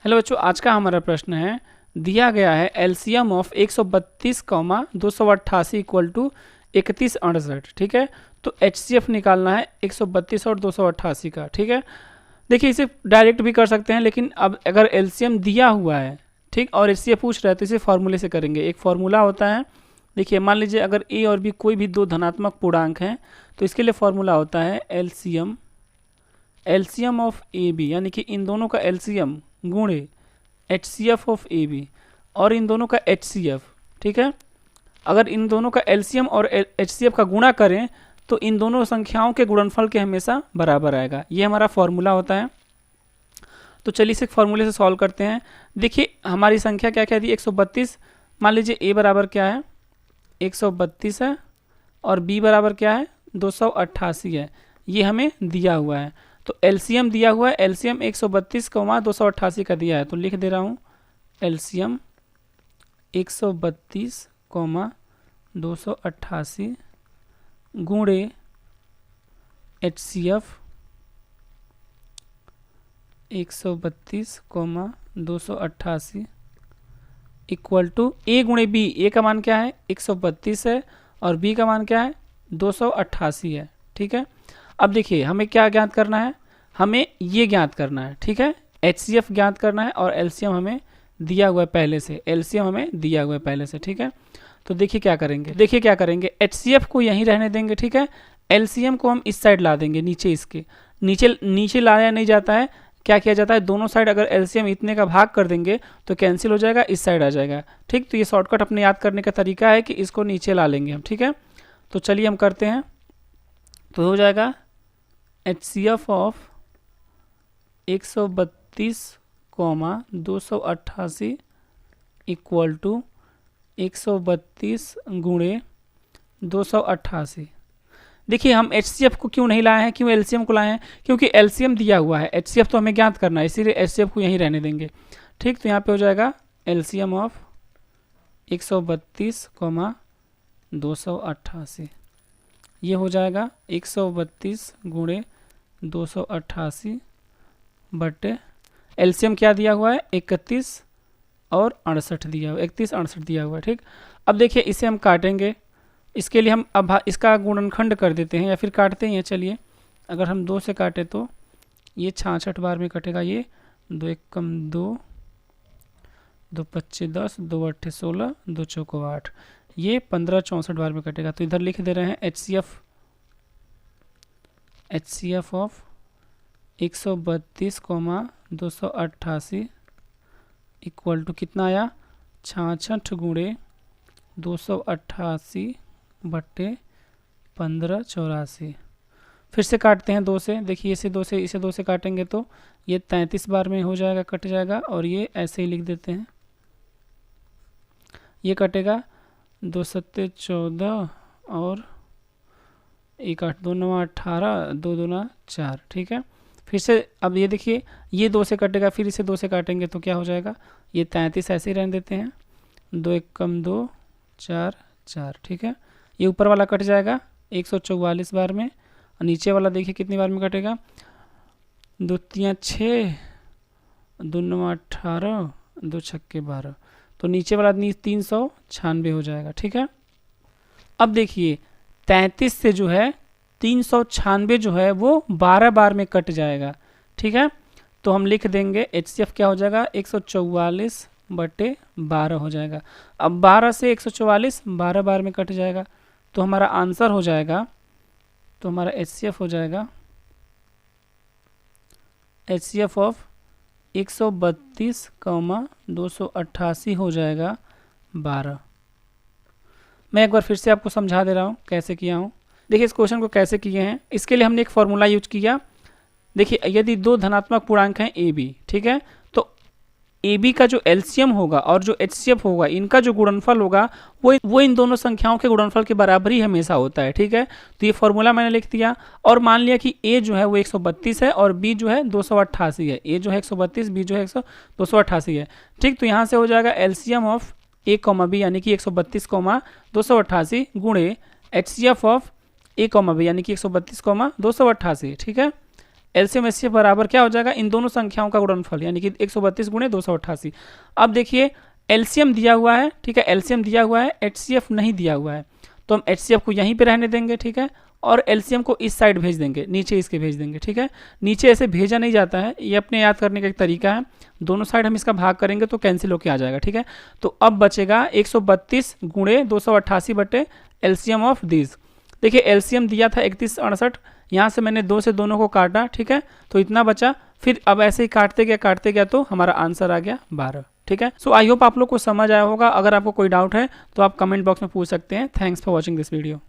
Hello बच्चों, आज का हमारा प्रश्न है, दिया गया है LCM of 132 comma 288 equal to 3168। ठीक है, तो एचसीएफ निकालना है 132 और 288 का। ठीक है, देखिए इसे डायरेक्ट भी कर सकते हैं, लेकिन अब अगर एलसीएम दिया हुआ है, ठीक, और एचसीएफ पूछ रहा है तो इसे फॉर्मूले से करेंगे। एक फॉर्मूला होता है, देखिए मान लीजिए अगर ए और बी कोई भी दो धनात्मक पूर्णांक हैं तो इसके लिए फॉर्मूला होता है एलसीएम ऑफ ए बी, यानी कि इन दोनों का एलसीएम गुणे H C F of A B और इन दोनों का एच सी एफ। ठीक है, अगर इन दोनों का एलसीएम और एच सी एफ का गुणा करें तो इन दोनों संख्याओं के गुणनफल के हमेशा बराबर आएगा। ये हमारा फॉर्मूला होता है। तो चलिए इसे फॉर्मूले से सॉल्व करते हैं। देखिए हमारी संख्या क्या क्या दी, 132। मान लीजिए ए बराबर क्या है, 132 है, और बी बराबर क्या है, 288 है। ये हमें दिया हुआ है, तो एलसीएम दिया हुआ है, एलसीएम 132 कौमा 288 का दिया है, तो लिख दे रहा हूँ एलसीएम 132 कौमा 288 गुणे H C F 132 comma 288 equal to A गुणे बी। ए का मान क्या है, 132 है, और बी का मान क्या है, 288 है। ठीक है, अब देखिए हमें क्या ज्ञात करना है, हमें ये ज्ञात करना है। ठीक है, एचसीएफ ज्ञात करना है और एलसीएम हमें दिया हुआ है पहले से, एलसीएम हमें दिया हुआ है पहले से। ठीक है, तो देखिए क्या करेंगे, एचसीएफ को यहीं रहने देंगे। ठीक है, एलसीएम को हम इस साइड ला देंगे, नीचे, इसके नीचे लाया नहीं जाता है, क्या किया जाता है, दोनों साइड अगर एलसीएम इतने का भाग कर देंगे तो कैंसिल हो जाएगा, इस साइड आ जाएगा। ठीक, तो ये शॉर्टकट अपने याद करने का तरीका है कि इसको नीचे ला लेंगे हम। ठीक है, तो चलिए हम करते हैं। तो हो जाएगा H C F of 132 comma 288 equal to 132 गुणे 288। देखिए हम एचसीएफ को क्यों नहीं लाए हैं, क्यों एलसीएम को लाए हैं, क्योंकि एलसीएम दिया हुआ है, एचसीएफ तो हमें ज्ञात करना है, इसीलिए एचसीएफ को यहीं रहने देंगे। ठीक, तो यहाँ पे हो जाएगा एलसीएम ऑफ 132 कौमा 288, ये हो जाएगा 132 गुणे 288 बटे एलसीएम क्या दिया हुआ है, 31 और 68 दिया हुआ है, 31 68 दिया हुआ है। ठीक, अब देखिए इसे हम काटेंगे, इसके लिए हम अब इसका गुणनखंड कर देते हैं, या फिर काटते ही हैं। चलिए अगर हम 2 से काटे तो ये 66 बार में कटेगा, ये 2 एकम 2, 2 पच्चे 10, 2 अट्ठे 16, 2 चौको 8, ये 15 64 बार में कटेगा। तो इधर लिख दे रहे हैं H C F of 132 comma 288 equal to कितना आया, 66 गुणे 288 बट्टे 1584। फिर से काटते हैं 2 से, देखिए इसे 2 से काटेंगे तो ये 33 बार में हो जाएगा, कट जाएगा, और ये ऐसे ही लिख देते हैं, ये कटेगा 2 सत्ते 14 और 1 8 2 9 18 2 दूना 4। ठीक है, फिर से अब ये देखिए ये 2 से कटेगा, फिर इसे 2 से काटेंगे तो क्या हो जाएगा, ये 33 ऐसे ही रहने देते हैं, 2 एकम 2 4 4। ठीक है, ये ऊपर वाला कट जाएगा 144 बार में, और नीचे वाला देखिए कितनी बार में कटेगा, 2 तियां 6, 2 9 18, 2 छक्के 12, तो नीचे वाला 396 हो जाएगा। ठीक है, अब देखिए 33 से जो है 396 जो है वो 12 बार में कट जाएगा। ठीक है, तो हम लिख देंगे एचसीएफ क्या हो जाएगा, 144 बटे 12 हो जाएगा। अब 12 से 144 12 बार में कट जाएगा, तो हमारा आंसर हो जाएगा, तो हमारा एचसीएफ हो जाएगा एचसीएफ ऑफ 132 कौमा 288 हो जाएगा 12। मैं एक बार फिर से आपको समझा दे रहा हूँ कैसे किया हूँ। देखिए इस क्वेश्चन को कैसे किए हैं, इसके लिए हमने एक फॉर्मूला यूज किया। देखिए यदि दो धनात्मक पूर्णांक हैं ए बी, ठीक है, तो ए बी का जो एलसीएम होगा और जो एचसीएफ होगा, इनका जो गुणनफल होगा वो इन दोनों संख्याओं के गुणनफल के बराबर ही हमेशा होता है। ठीक है, तो ये फॉर्मूला मैंने लिख दिया, और मान लिया कि ए जो है वो 132 है और बी जो है 288 है। ए जो है 132, बी जो है 288 है। ठीक, तो यहाँ से हो जाएगा LCM of A comma B यानी कि 132 कॉमा 288 गुणे HCF of A comma B यानी कि 132 कॉमा 288। ठीक है, एलसीएम एचसीएफ बराबर क्या हो जाएगा, इन दोनों संख्याओं का गुणनफल, यानी कि 132 गुणे 288। अब देखिए एलसीएम दिया हुआ है, ठीक है, एलसीएम दिया हुआ है, एचसीएफ नहीं दिया हुआ है, तो हम एचसीएफ को यहीं पे रहने देंगे, ठीक है, और एलसीएम को इस साइड भेज देंगे, नीचे इसके भेज देंगे, ठीक है। नीचे ऐसे भेजा नहीं जाता है, ये अपने याद करने का एक तरीका है। दोनों साइड हम इसका भाग करेंगे तो कैंसिल होके आ जाएगा, ठीक है। तो अब बचेगा 132 गुणे 288 बटे एलसीएम ऑफ दिस। देखिए एलसीएम दिया था 3168, यहाँ से मैंने 2 से दोनों को काटा, ठीक है, तो इतना बचा। फिर अब ऐसे ही काटते गया तो हमारा आंसर आ गया 12, ठीक है। सो आई होप आप लोग को समझ आया होगा। अगर आपको कोई डाउट है तो आप कमेंट बॉक्स में पूछ सकते हैं। Thanks for watching this video.